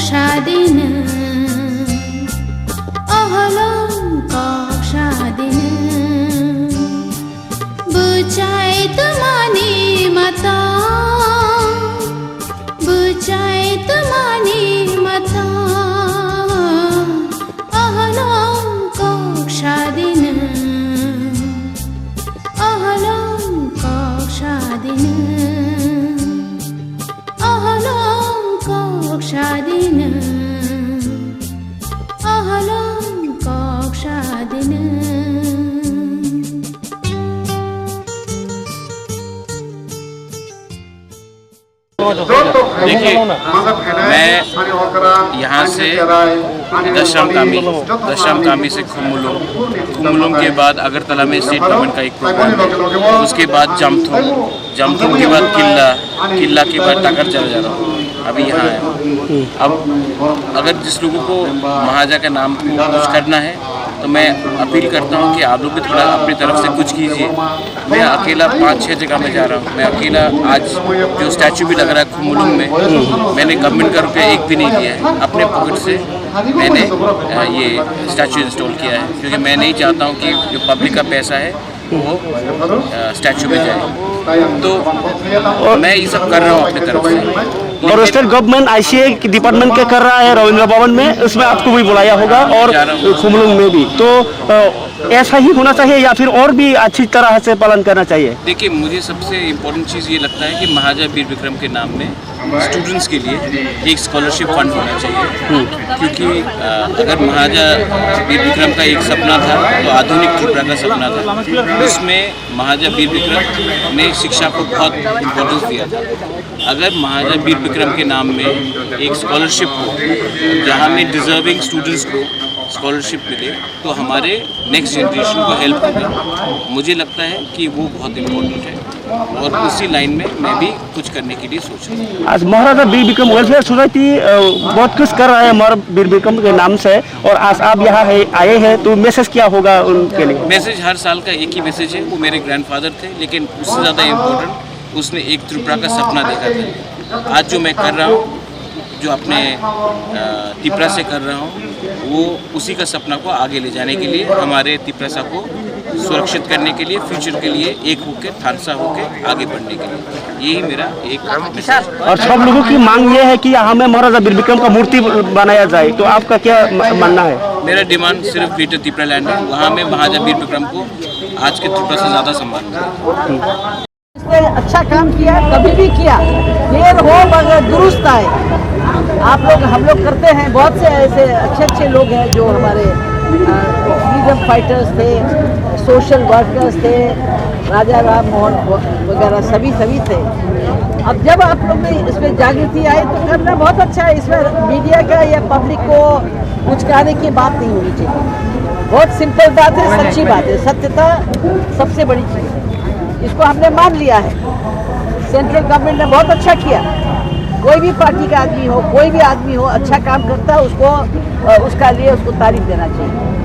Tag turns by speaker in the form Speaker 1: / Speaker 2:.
Speaker 1: शादिन अहलं शादिन बुचाई तुमानी मता बुचाई तुमानी मता अहलं शादिन शादिन अहलं शादिन अहलं शादिन।
Speaker 2: देखिए, मैं यहाँ से दशम कामी से खुमुलुम के बाद अगरतला में स्टेट गवर्नमेंट का एक प्रोग्राम है, उसके बाद जमथुम के बाद किला के बाद टाकर चला जा रहा हूँ। अभी यहाँ है। अब अगर जिस लोगों को महाजा के नाम को कुछ करना है तो मैं अपील करता हूँ कि आप लोग भी थोड़ा अपनी तरफ से कुछ कीजिए। मैं अकेला 5-6 जगह में जा रहा हूँ। मैं अकेला आज जो स्टैचू भी लग रहा है खुमुलुम में, मैंने गवर्नमेंट का रुपया एक भी नहीं लिया है। अपने पॉकेट से मैंने ये स्टैचू इंस्टॉल किया है, क्योंकि मैं नहीं चाहता हूँ कि जो पब्लिक का पैसा है वो स्टैचू में जाए। तो मैं ये सब कर रहा हूँ अपनी तरफ से।
Speaker 3: और स्टेट गवर्नमेंट आईसीए डिपार्टमेंट के कर रहा है रविंद्र भवन में, उसमें आपको भी बुलाया होगा और खुमुलुम में भी। तो ऐसा ही होना चाहिए या फिर और भी अच्छी तरह से पालन करना चाहिए?
Speaker 2: देखिए, मुझे सबसे इम्पोर्टेंट चीज़ ये लगता है कि महाराजा वीर विक्रम के नाम में स्टूडेंट्स के लिए एक स्कॉलरशिप फंड होना चाहिए, क्योंकि अगर महाराजा वीर विक्रम का एक सपना था तो आधुनिक त्रिपुरा का सपना था। उसमें महाराजा वीर विक्रम ने शिक्षा को बहुत इम्पोर्टेंस दिया था। अगर महाराजा वीर विक्रम के नाम में एक स्कॉलरशिप हो जहाँ में डिजर्विंग स्टूडेंट्स को स्कॉलरशिप मिले तो हमारे नेक्स्ट जनरेशन को हेल्प होगी। मुझे लगता है कि वो बहुत इम्पोर्टेंट है और उसी लाइन में मैं भी कुछ करने के लिए सोच रहा हूँ।
Speaker 3: आज महाराजा वीर विक्रम वेलफेयर सोसाइटी बहुत कुछ कर रहा है महाराजा वीर विक्रम के नाम से, और आज आप यहाँ आए हैं तो मैसेज क्या होगा उनके लिए?
Speaker 2: मैसेज हर साल का एक ही मैसेज है। वो मेरे ग्रैंडफादर थे, लेकिन उससे ज़्यादा इम्पोर्टेंट उसने एक त्रिपुरा का सपना देखा था। आज जो मैं कर रहा हूँ, जो अपने तिपरा से कर रहा हूँ, वो उसी का सपना को आगे ले जाने के लिए, हमारे तिपरासा को सुरक्षित करने के लिए, फ्यूचर के लिए एक होकर थानसा होकर आगे बढ़ने के लिए, यही मेरा एक मैसेज।
Speaker 3: और सब लोगों की मांग ये है कि यहाँ में महाराजा वीर विक्रम का मूर्ति बनाया जाए, तो आपका क्या मानना है?
Speaker 2: मेरा डिमांड सिर्फ ग्रेटर तिपरा लैंड है, वहाँ में महाराजा वीर विक्रम को आज के त्रिपुरा से ज़्यादा सम्मान मिले।
Speaker 4: इसने अच्छा काम किया, कभी भी किया, देर हो मगर दुरुस्त आए। आप लोग हम लोग करते हैं, बहुत से ऐसे अच्छे लोग हैं जो हमारे फ्रीडम फाइटर्स थे, सोशल वर्कर्स थे, राजा राम मोहन वगैरह सभी थे। अब जब आप लोग में इसमें जागृति आई तो करना बहुत अच्छा है। इसमें मीडिया का या पब्लिक को कुछ कहने की बात नहीं होनी चाहिए। बहुत सिंपल बात है, सच्ची बात है, सत्यता सबसे बड़ी चीज़ है। इसको हमने मान लिया है। सेंट्रल गवर्नमेंट ने बहुत अच्छा किया। कोई भी पार्टी का आदमी हो, कोई भी आदमी हो, अच्छा काम करता है, उसको उसका लिए उसको तारीफ देना चाहिए।